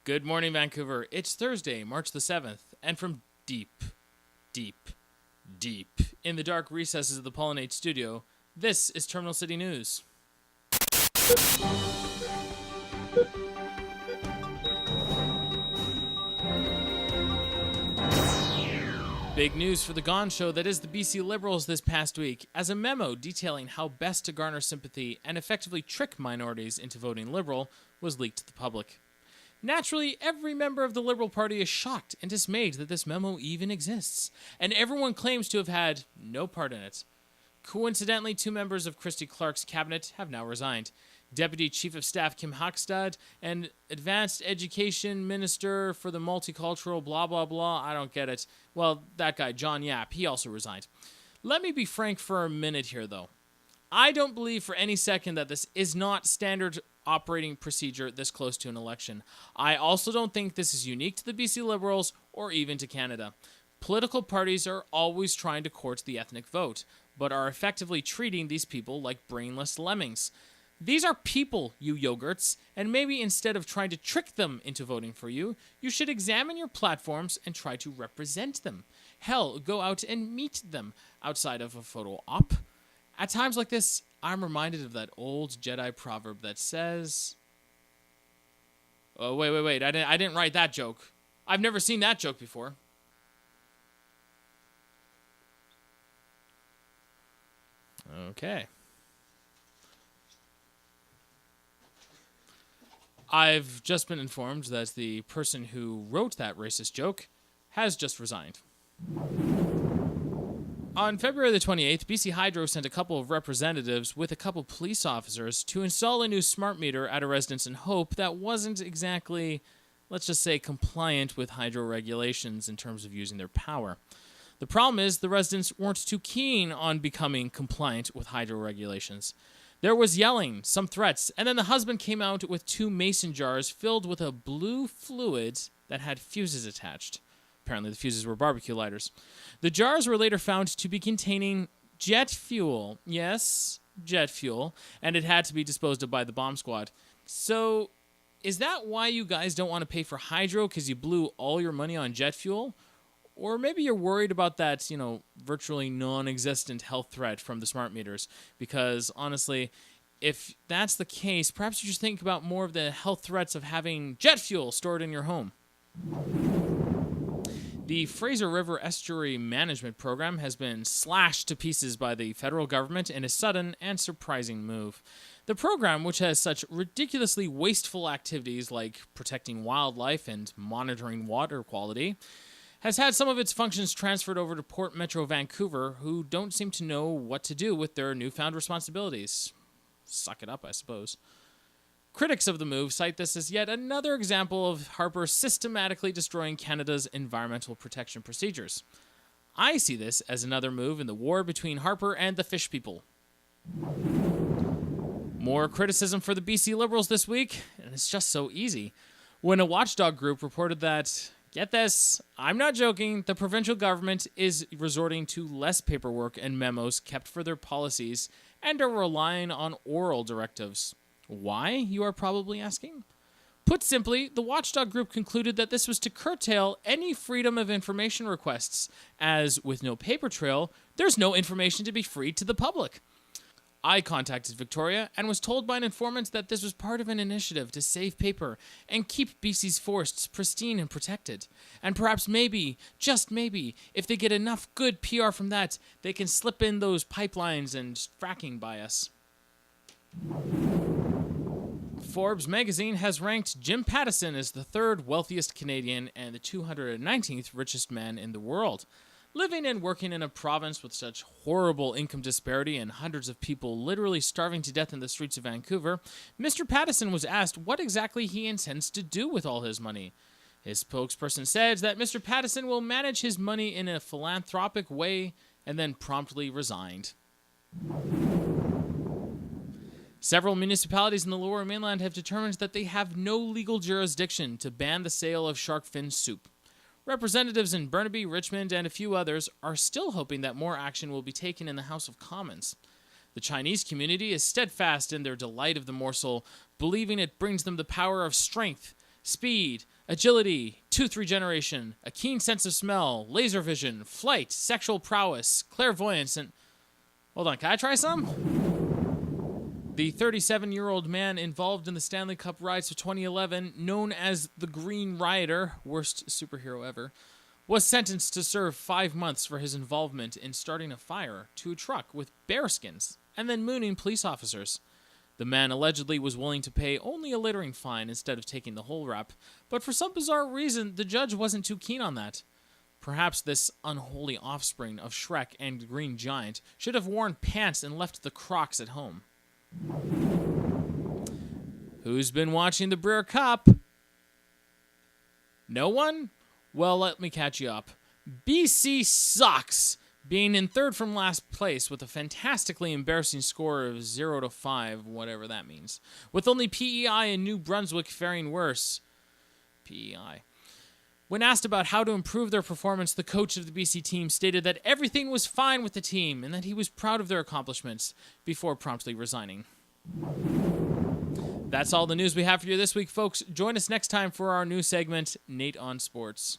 Good morning, Vancouver. It's Thursday, March the 7th, and from deep, deep, deep in the dark recesses of the Pollinate studio, this is Terminal City News. Big news for the Gone Show that is the BC Liberals this past week, as a memo detailing how best to garner sympathy and effectively trick minorities into voting Liberal was leaked to the public. Naturally, every member of the Liberal Party is shocked and dismayed that this memo even exists, and everyone claims to have had no part in it. Coincidentally, two members of Christy Clark's cabinet have now resigned. Deputy Chief of Staff Kim Hockstad and Advanced Education Minister for the Multicultural blah blah blah, I don't get it. Well, that guy, John Yap, he also resigned. Let me be frank for a minute here, though. I don't believe for any second that this is not standard operating procedure this close to an election. I also don't think this is unique to the BC Liberals or even to Canada. Political parties are always trying to court the ethnic vote, but are effectively treating these people like brainless lemmings. These are people, you yogurts, and maybe instead of trying to trick them into voting for you, you should examine your platforms and try to represent them. Hell, go out and meet them outside of a photo op. At times like this, I'm reminded of that old Jedi proverb that says... Oh, wait, I didn't write that joke. I've never seen that joke before. Okay. I've just been informed that the person who wrote that racist joke has just resigned. On February the 28th, BC Hydro sent a couple of representatives with a couple police officers to install a new smart meter at a residence in Hope that wasn't exactly, let's just say, compliant with hydro regulations in terms of using their power. The problem is the residents weren't too keen on becoming compliant with hydro regulations. There was yelling, some threats, and then the husband came out with two mason jars filled with a blue fluid that had fuses attached. Apparently the fuses were barbecue lighters. The jars were later found to be containing jet fuel. Yes, jet fuel. And it had to be disposed of by the bomb squad. So, is that why you guys don't want to pay for hydro because you blew all your money on jet fuel? Or maybe you're worried about that, virtually non-existent health threat from the smart meters. Because, honestly, if that's the case, perhaps you should think about more of the health threats of having jet fuel stored in your home. The Fraser River Estuary Management Program has been slashed to pieces by the federal government in a sudden and surprising move. The program, which has such ridiculously wasteful activities like protecting wildlife and monitoring water quality, has had some of its functions transferred over to Port Metro Vancouver, who don't seem to know what to do with their newfound responsibilities. Suck it up, I suppose. Critics of the move cite this as yet another example of Harper systematically destroying Canada's environmental protection procedures. I see this as another move in the war between Harper and the fish people. More criticism for the BC Liberals this week, and it's just so easy. When a watchdog group reported that, get this, I'm not joking, the provincial government is resorting to less paperwork and memos kept for their policies and are relying on oral directives. Why, you are probably asking? Put simply, the watchdog group concluded that this was to curtail any freedom of information requests, as with no paper trail, there's no information to be freed to the public. I contacted Victoria and was told by an informant that this was part of an initiative to save paper and keep BC's forests pristine and protected. And perhaps maybe, just maybe, if they get enough good PR from that, they can slip in those pipelines and fracking by us. Forbes magazine has ranked Jim Pattison as the third wealthiest Canadian and the 219th richest man in the world. Living and working in a province with such horrible income disparity and hundreds of people literally starving to death in the streets of Vancouver, Mr. Pattison was asked what exactly he intends to do with all his money. His spokesperson said that Mr. Pattison will manage his money in a philanthropic way and then promptly resigned. Several municipalities in the Lower Mainland have determined that they have no legal jurisdiction to ban the sale of shark fin soup. Representatives in Burnaby, Richmond, and a few others are still hoping that more action will be taken in the House of Commons. The Chinese community is steadfast in their delight of the morsel, believing it brings them the power of strength, speed, agility, tooth regeneration, a keen sense of smell, laser vision, flight, sexual prowess, clairvoyance, and... Hold on, can I try some? The 37-year-old man involved in the Stanley Cup riots of 2011, known as the Green Rioter, worst superhero ever, was sentenced to serve 5 months for his involvement in starting a fire to a truck with bearskins and then mooning police officers. The man allegedly was willing to pay only a littering fine instead of taking the whole rap, but for some bizarre reason, the judge wasn't too keen on that. Perhaps this unholy offspring of Shrek and Green Giant should have worn pants and left the Crocs at home. Who's been watching the Brier Cup? No one? Well, let me catch you up. BC sucks, being in third from last place with a fantastically embarrassing score of 0-5, whatever that means, with only PEI and New Brunswick faring worse. PEI. When asked about how to improve their performance, the coach of the BC team stated that everything was fine with the team and that he was proud of their accomplishments, before promptly resigning. That's all the news we have for you this week, folks. Join us next time for our new segment, Nate on Sports.